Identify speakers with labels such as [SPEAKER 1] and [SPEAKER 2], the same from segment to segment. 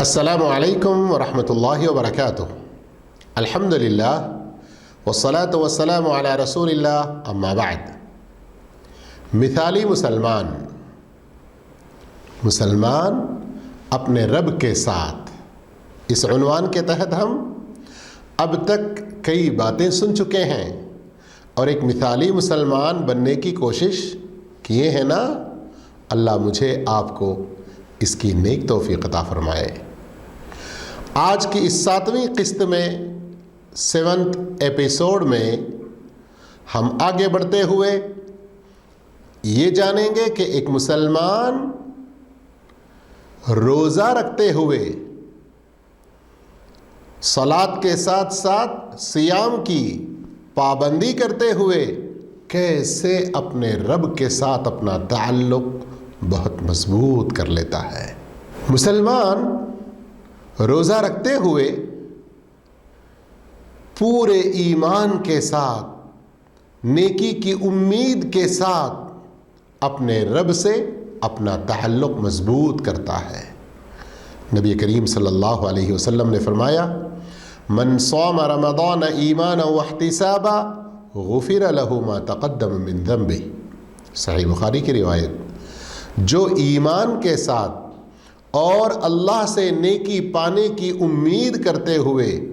[SPEAKER 1] السلام علیکم ورحمۃ اللہ وبرکاتہ۔ الحمدللہ والصلاة والسلام علی رسول اللہ، اما بعد۔ مثالی مسلمان اپنے رب کے ساتھ، اس عنوان کے تحت ہم اب تک کئی باتیں سن چکے ہیں اور ایک مثالی مسلمان بننے کی کوشش کیے ہیں نا۔ اللہ مجھے آپ کو اس کی نیک توفیق عطا فرمائے۔ آج کی اس 7ویں قسط میں 7th ایپیسوڈ میں ہم آگے بڑھتے ہوئے یہ جانیں گے کہ ایک مسلمان روزہ رکھتے ہوئے، صلاۃ کے ساتھ ساتھ صیام کی پابندی کرتے ہوئے کیسے اپنے رب کے ساتھ اپنا تعلق بہت مضبوط کر لیتا ہے۔ مسلمان روزہ رکھتے ہوئے پورے ایمان کے ساتھ، نیکی کی امید کے ساتھ اپنے رب سے اپنا تعلق مضبوط کرتا ہے۔ نبی کریم صلی اللہ علیہ وسلم نے فرمایا، من صام رمضان ایمانا واحتسابا غفر له ما تقدم من ذنبه، صحیح بخاری کی روایت۔ جو ایمان کے ساتھ اور اللہ سے نیکی پانے کی امید کرتے ہوئے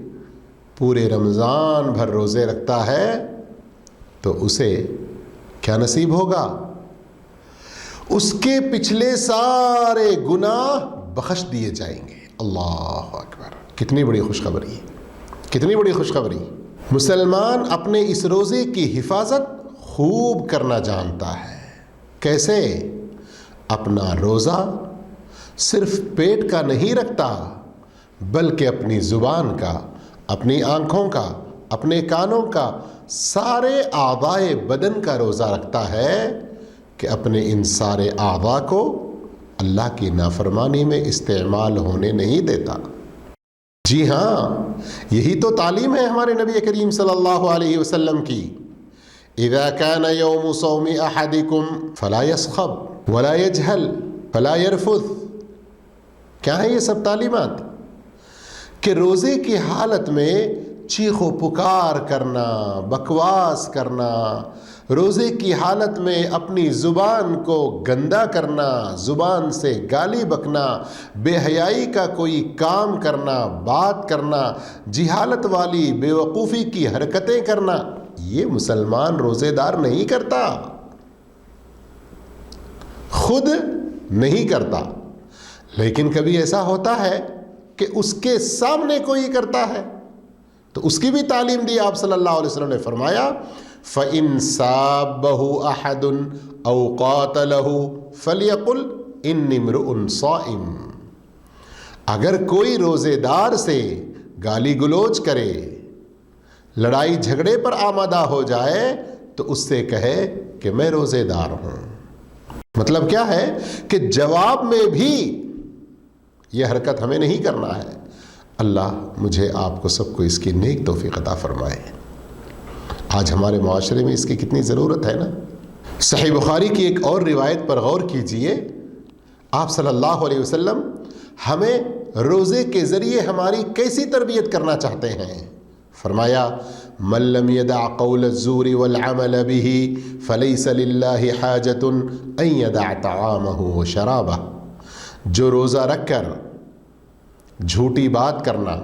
[SPEAKER 1] پورے رمضان بھر روزے رکھتا ہے تو اسے کیا نصیب ہوگا؟ اس کے پچھلے سارے گناہ بخش دیے جائیں گے۔ اللہ اکبر، کتنی بڑی خوشخبری، کتنی بڑی خوشخبری۔ مسلمان اپنے اس روزے کی حفاظت خوب کرنا جانتا ہے۔ کیسے؟ اپنا روزہ صرف پیٹ کا نہیں رکھتا، بلکہ اپنی زبان کا، اپنی آنکھوں کا، اپنے کانوں کا، سارے اعضائے بدن کا روزہ رکھتا ہے کہ اپنے ان سارے اعضاء کو اللہ کی نافرمانی میں استعمال ہونے نہیں دیتا۔ جی ہاں، یہی تو تعلیم ہے ہمارے نبی کریم صلی اللہ علیہ وسلم کی۔ اذا كان يوم صوم احدكم فلا يصخب ولا يجهل فلا يرفث۔ کیا ہے یہ سب تعلیمات؟ کہ روزے کی حالت میں چیخ و پکار کرنا، بکواس کرنا، روزے کی حالت میں اپنی زبان کو گندا کرنا، زبان سے گالی بکنا، بے حیائی کا کوئی کام کرنا، بات کرنا، جہالت والی بے وقوفی کی حرکتیں کرنا، یہ مسلمان روزے دار نہیں کرتا، خود نہیں کرتا۔ لیکن کبھی ایسا ہوتا ہے کہ اس کے سامنے کوئی کرتا ہے تو اس کی بھی تعلیم دی آپ صلی اللہ علیہ وسلم نے فرمایا، فَإِن سَابَّهُ أَحَدٌ أَوْ قَاتَلَهُ فَلْيَقُلْ إِنِّي امْرُؤٌ صَائِمٌ۔ اگر کوئی روزے دار سے گالی گلوچ کرے، لڑائی جھگڑے پر آمادہ ہو جائے تو اس سے کہے کہ میں روزے دار ہوں۔ مطلب کیا ہے کہ جواب میں بھی یہ حرکت ہمیں نہیں کرنا ہے۔ اللہ مجھے آپ کو سب کو اس کی نیک توفیق عطا فرمائے۔ آج ہمارے معاشرے میں اس کی کتنی ضرورت ہے نا۔ صحیح بخاری کی ایک اور روایت پر غور کیجئے۔ آپ صلی اللہ علیہ وسلم ہمیں روزے کے ذریعے ہماری کیسی تربیت کرنا چاہتے ہیں۔ فرمایا، من لم يدع قول الزور والعمل به فليس لله حاجة ان يدع طعامه وشرابه۔ جو روزہ رکھ کر جھوٹی بات کرنا،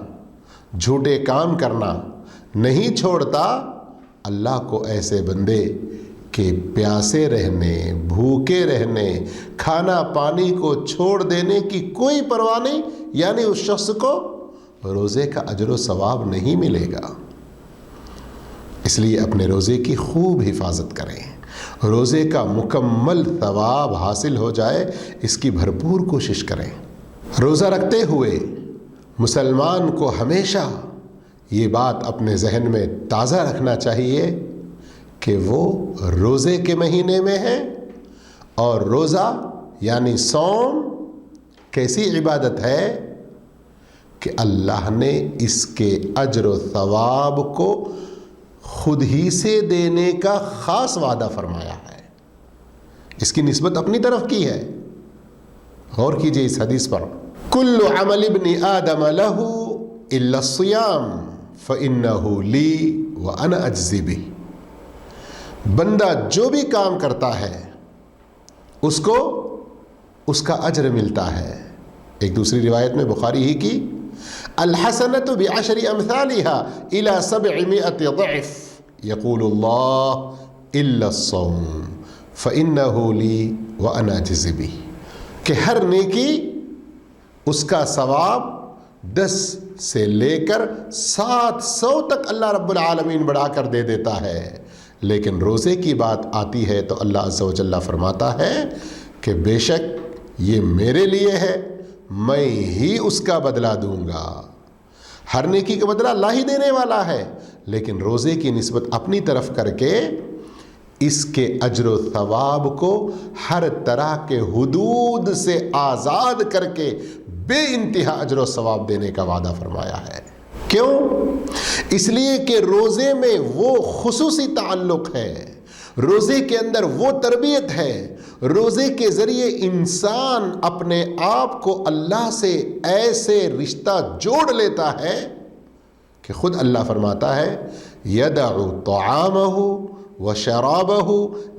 [SPEAKER 1] جھوٹے کام کرنا نہیں چھوڑتا، اللہ کو ایسے بندے کہ پیاسے رہنے، بھوکے رہنے، کھانا پانی کو چھوڑ دینے کی کوئی پرواہ نہیں، یعنی اس شخص کو روزے کا اجر و ثواب نہیں ملے گا۔ اس لیے اپنے روزے کی خوب حفاظت کریں، روزے کا مکمل ثواب حاصل ہو جائے اس کی بھرپور کوشش کریں۔ روزہ رکھتے ہوئے مسلمان کو ہمیشہ یہ بات اپنے ذہن میں تازہ رکھنا چاہیے کہ وہ روزے کے مہینے میں ہے، اور روزہ یعنی صوم کیسی عبادت ہے کہ اللہ نے اس کے اجر و ثواب کو خود ہی سے دینے کا خاص وعدہ فرمایا ہے، اس کی نسبت اپنی طرف کی ہے۔ غور کیجئے اس حدیث پر۔ کل عمل ابن آدم لہ الا الصیام فإنہ لی وأنا اجزی بہ. بندہ جو بھی کام کرتا ہے اس کو اس کا اجر ملتا ہے. ایک دوسری روایت میں بخاری ہی کی الحسنۃ بعشر امثالها الى 700 ضعف یقول اللہ الا الصوم فإنہ لی وأنا اجزی بہ. کہ ہر نیکی اس کا ثواب 10 سے لے کر 700 تک اللہ رب العالمین بڑھا کر دے دیتا ہے. لیکن روزے کی بات آتی ہے تو اللہ عز و جل فرماتا ہے کہ بے شک یہ میرے لیے ہے، میں ہی اس کا بدلہ دوں گا. ہر نیکی کا بدلہ اللہ ہی دینے والا ہے، لیکن روزے کی نسبت اپنی طرف کر کے اس کے اجر و ثواب کو ہر طرح کے حدود سے آزاد کر کے بے انتہا اجر و ثواب دینے کا وعدہ فرمایا ہے. کیوں؟ اس لیے کہ روزے میں وہ خصوصی تعلق ہے، روزے کے اندر وہ تربیت ہے، روزے کے ذریعے انسان اپنے آپ کو اللہ سے ایسے رشتہ جوڑ لیتا ہے کہ خود اللہ فرماتا ہے یدع طعامہ وشرابہ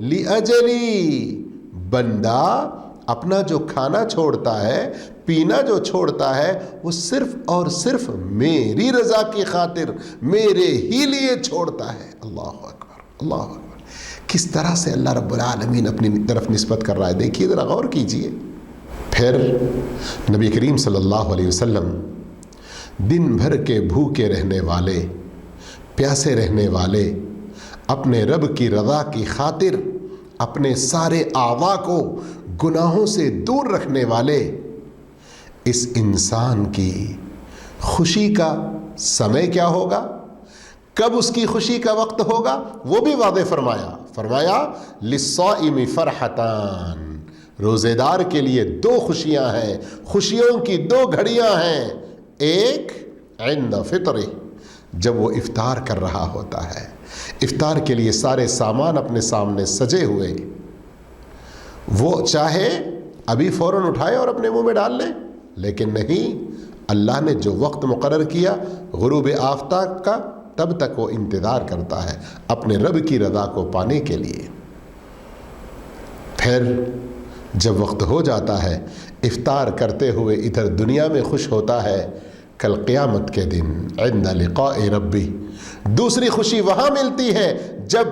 [SPEAKER 1] لأجلی. بندہ اپنا جو کھانا چھوڑتا ہے، پینا جو چھوڑتا ہے، وہ صرف اور صرف میری رضا کی خاطر میرے ہی لیے چھوڑتا ہے. اللہ اکبر، اللہ اکبر. کس طرح سے اللہ رب العالمین اپنی طرف نسبت کر رہا ہے، دیکھیے ذرا غور کیجئے. پھر نبی کریم صلی اللہ علیہ وسلم دن بھر کے بھوکے رہنے والے، پیاسے رہنے والے، اپنے رب کی رضا کی خاطر اپنے سارے اعضاء کو گناہوں سے دور رکھنے والے اس انسان کی خوشی کا سمے کیا ہوگا، کب اس کی خوشی کا وقت ہوگا، وہ بھی واضح فرمایا للصائم فرحتان. روزے دار کے لیے 2 خوشیاں ہیں، خوشیوں کی 2 گھڑیاں ہیں. ایک عند فطرہ، جب وہ افطار کر رہا ہوتا ہے، افطار کے لیے سارے سامان اپنے سامنے سجے ہوئے، وہ چاہے ابھی فوراً اٹھائے اور اپنے منہ میں ڈال لے، لیکن نہیں، اللہ نے جو وقت مقرر کیا غروب آفتاب کا، تب تک وہ انتظار کرتا ہے اپنے رب کی رضا کو پانے کے لیے. پھر جب وقت ہو جاتا ہے افطار کرتے ہوئے ادھر دنیا میں خوش ہوتا ہے، کل قیامت کے دن عند لقاء ربی دوسری خوشی وہاں ملتی ہے جب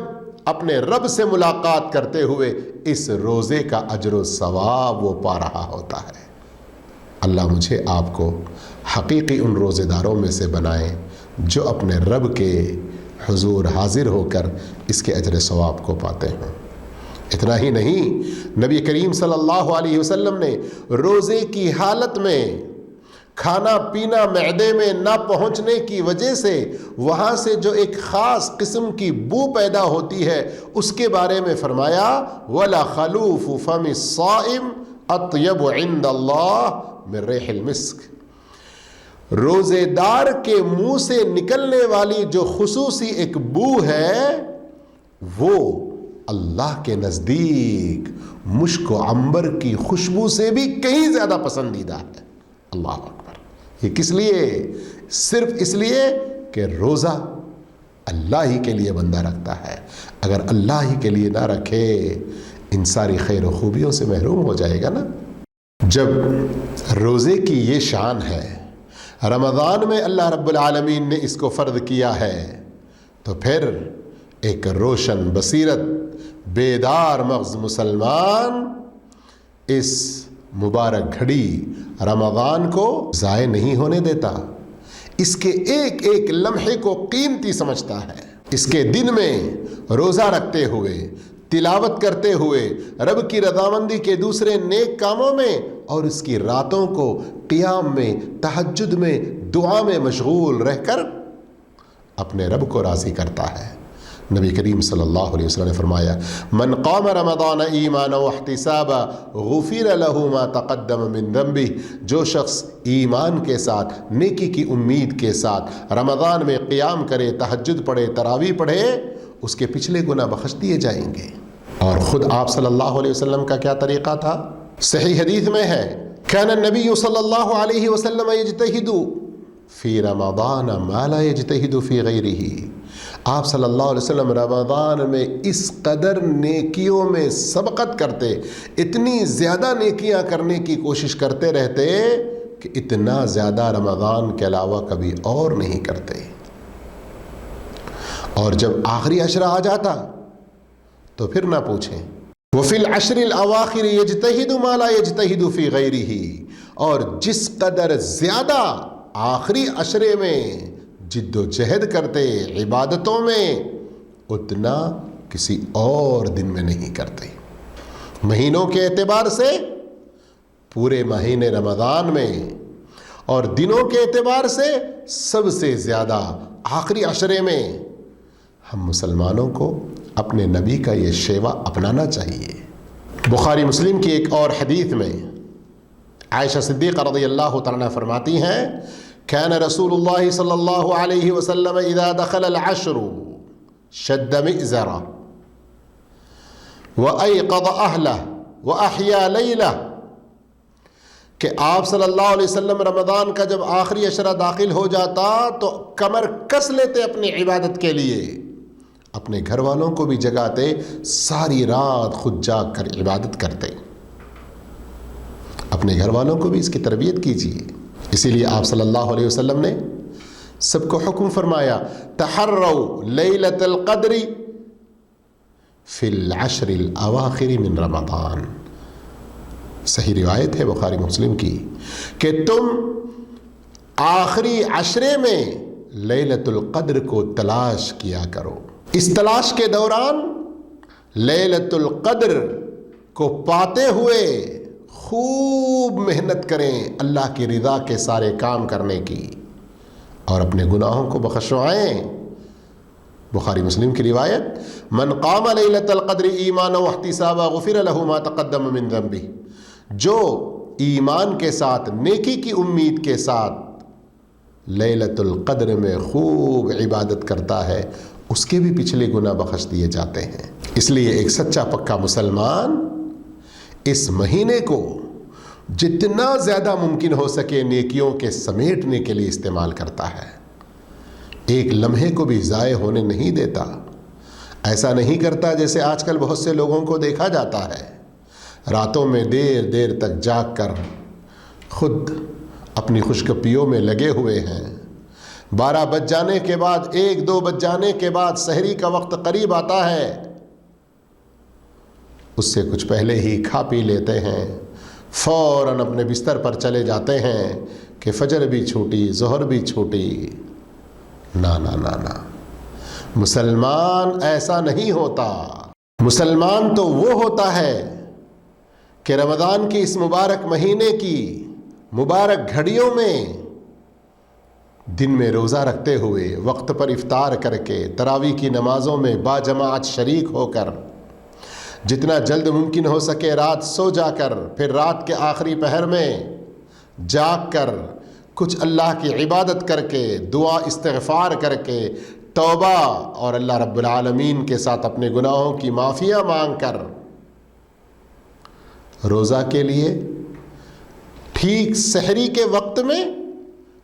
[SPEAKER 1] اپنے رب سے ملاقات کرتے ہوئے اس روزے کا اجر و ثواب وہ پا رہا ہوتا ہے. اللہ مجھے آپ کو حقیقی ان روزے داروں میں سے بنائیں جو اپنے رب کے حضور حاضر ہو کر اس کے اجر ثواب کو پاتے ہوں. اتنا ہی نہیں، نبی کریم صلی اللہ علیہ وسلم نے روزے کی حالت میں کھانا پینا معدے میں نہ پہنچنے کی وجہ سے وہاں سے جو ایک خاص قسم کی بو پیدا ہوتی ہے اس کے بارے میں فرمایا وَلَخَلُوفُ فَمِ الصَّائِمِ أَطْيَبُ عِنْدَ اللَّهِ مِنْ رِيحِ الْمِسْكِ. روزے دار کے منہ سے نکلنے والی جو خصوصی ایک بو ہے وہ اللہ کے نزدیک مشک و عنبر کی خوشبو سے بھی کہیں زیادہ پسندیدہ ہے. اللہ اکبر. یہ کس لیے؟ صرف اس لیے کہ روزہ اللہ ہی کے لیے بندہ رکھتا ہے. اگر اللہ ہی کے لیے نہ رکھے ان ساری خیر و خوبیوں سے محروم ہو جائے گا نا. جب روزے کی یہ شان ہے، رمضان میں اللہ رب العالمین نے اس کو فرض کیا ہے، تو پھر ایک روشن بصیرت بیدار مغز مسلمان اس مبارک گھڑی رمضان کو ضائع نہیں ہونے دیتا، اس کے ایک ایک لمحے کو قیمتی سمجھتا ہے. اس کے دن میں روزہ رکھتے ہوئے، تلاوت کرتے ہوئے، رب کی رضامندی کے دوسرے نیک کاموں میں، اور اس کی راتوں کو قیام میں، تہجد میں، دعا میں مشغول رہ کر اپنے رب کو راضی کرتا ہے. نبی کریم صلی اللہ علیہ وسلم نے فرمایا من قام رمضان ایمانا واحتسابا غفر له ما تقدم من ذنبه. جو شخص ایمان کے ساتھ، نیکی کی امید کے ساتھ رمضان میں قیام کرے، تہجد پڑھے، تراویح پڑھے، اس کے پچھلے گناہ بخش دیے جائیں گے. اور خود آپ صلی اللہ علیہ وسلم کا کیا طریقہ تھا؟ صحیح حدیث میں ہے كان النبي صلی اللہ علیہ وسلم يجتهد فی رمضان ما لا يجتهد فی غیرہ، آپ صلی اللہ علیہ وسلم رمضان میں اس قدر نیکیوں میں سبقت کرتے، اتنی زیادہ نیکیاں کرنے کی کوشش کرتے رہتے کہ اتنا زیادہ رمضان کے علاوہ کبھی اور نہیں کرتے۔ اور جب آخری عشرہ آ جاتا تو پھر نہ پوچھیں۔ وفی العشر الاواخر یجتہد ما لا یجتہد فی غیرہ، اور جس قدر زیادہ آخری عشرے میں جد و جہد کرتے عبادتوں میں، اتنا کسی اور دن میں نہیں کرتے۔ مہینوں کے اعتبار سے پورے مہینے رمضان میں، اور دنوں کے اعتبار سے سب سے زیادہ آخری عشرے میں ہم مسلمانوں کو اپنے نبی کا یہ شیوا اپنانا چاہیے۔ بخاری مسلم کی ایک اور حدیث میں عائشہ صدیقہ رضی اللہ تعالیٰ عنہ فرماتی ہیں، كان رسول اللہ صلی اللہ علیہ وسلم اذا دخل العشر شد مئزرہ وایقظ اہلہ واحیا لیلہ، کہ آپ صلی اللہ علیہ وسلم رمضان کا جب آخری عشرہ داخل ہو جاتا تو کمر کس لیتے اپنی عبادت کے لیے، اپنے گھر والوں کو بھی جگاتے، ساری رات خود جاگ کر عبادت کرتے۔ اپنے گھر والوں کو بھی اس کی تربیت کیجیے۔ اسی لیے آپ صلی اللہ علیہ وسلم نے سب کو حکم فرمایا، تحروا لیلۃ القدر فی العشر الاواخر من رمضان، صحیح روایت ہے بخاری مسلم کی، کہ تم آخری عشرے میں لیلۃ القدر کو تلاش کیا کرو۔ اس تلاش کے دوران لیلۃ القدر کو پاتے ہوئے خوب محنت کریں اللہ کی رضا کے سارے کام کرنے کی، اور اپنے گناہوں کو بخشوائیں۔ بخاری مسلم کی روایت، من قام لیلۃ القدر ایمانا واحتسابا غفر له ما تقدم من ذنبہ، جو ایمان کے ساتھ نیکی کی امید کے ساتھ لیلۃ القدر میں خوب عبادت کرتا ہے، اس کے بھی پچھلے گناہ بخش دیے جاتے ہیں۔ اس لیے ایک سچا پکا مسلمان اس مہینے کو جتنا زیادہ ممکن ہو سکے نیکیوں کے سمیٹنے کے لیے استعمال کرتا ہے، ایک لمحے کو بھی ضائع ہونے نہیں دیتا۔ ایسا نہیں کرتا جیسے آج کل بہت سے لوگوں کو دیکھا جاتا ہے، راتوں میں دیر دیر تک جاگ کر خود اپنی خوشگپیوں میں لگے ہوئے ہیں۔ 12 بج جانے کے بعد، 1-2 بج جانے کے بعد سحری کا وقت قریب آتا ہے، اس سے کچھ پہلے ہی کھا پی لیتے ہیں، فوراً اپنے بستر پر چلے جاتے ہیں کہ فجر بھی چھوٹی، ظہر بھی چھوٹی۔ نا نا نا نا، مسلمان ایسا نہیں ہوتا۔ مسلمان تو وہ ہوتا ہے کہ رمضان کی اس مبارک مہینے کی مبارک گھڑیوں میں دن میں روزہ رکھتے ہوئے، وقت پر افطار کر کے، تراویح کی نمازوں میں باجماعت شریک ہو کر، جتنا جلد ممکن ہو سکے رات سو جا کر، پھر رات کے آخری پہر میں جاگ کر کچھ اللہ کی عبادت کر کے، دعا استغفار کر کے، توبہ اور اللہ رب العالمین کے ساتھ اپنے گناہوں کی معافیاں مانگ کر روزہ کے لیے ٹھیک سحری کے وقت میں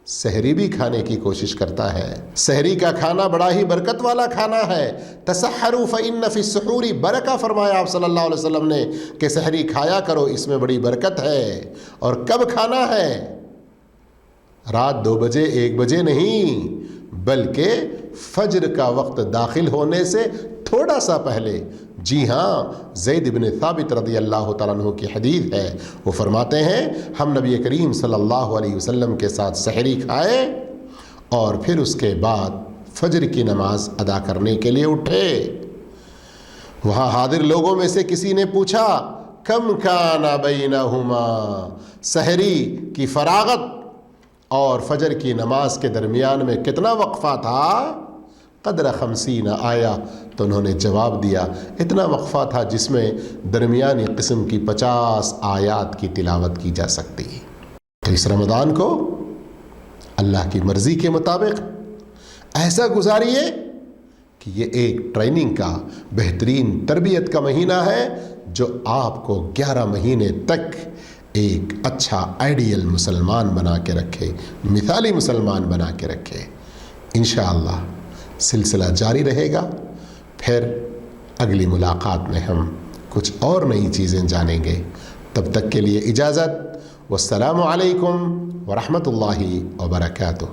[SPEAKER 1] سحری بھی کھانے کی کوشش کرتا ہے۔ سحری کا کھانا بڑا ہی برکت والا کھانا ہے۔ تسحروا فإن فی السحور برکہ، فرمایا آپ صلی اللہ علیہ وسلم نے کہ سحری کھایا کرو، اس میں بڑی برکت ہے۔ اور کب کھانا ہے؟ رات 2 بجے 1 بجے نہیں، بلکہ فجر کا وقت داخل ہونے سے تھوڑا سا پہلے۔ جی ہاں، زید بن ثابت رضی اللہ تعالیٰ عنہ کی حدیث ہے، وہ فرماتے ہیں ہم نبی کریم صلی اللہ علیہ وسلم کے ساتھ سحری کھائے اور پھر اس کے بعد فجر کی نماز ادا کرنے کے لیے اٹھے۔ وہاں حاضر لوگوں میں سے کسی نے پوچھا، کم کان بینہما، سحری کی فراغت اور فجر کی نماز کے درمیان میں کتنا وقفہ تھا؟ قدر 50 آیا، تو انہوں نے جواب دیا اتنا وقفہ تھا جس میں درمیانی قسم کی 50 آیات کی تلاوت کی جا سکتی۔ تو اس رمضان کو اللہ کی مرضی کے مطابق ایسا گزاریے کہ یہ ایک ٹریننگ کا، بہترین تربیت کا مہینہ ہے جو آپ کو 11 مہینے تک ایک اچھا آئیڈیل مسلمان بنا کے رکھے، مثالی مسلمان بنا کے رکھے۔ انشاءاللہ سلسلہ جاری رہے گا، پھر اگلی ملاقات میں ہم کچھ اور نئی چیزیں جانیں گے۔ تب تک کے لیے اجازت، والسلام علیکم ورحمۃ اللہ وبرکاتہ۔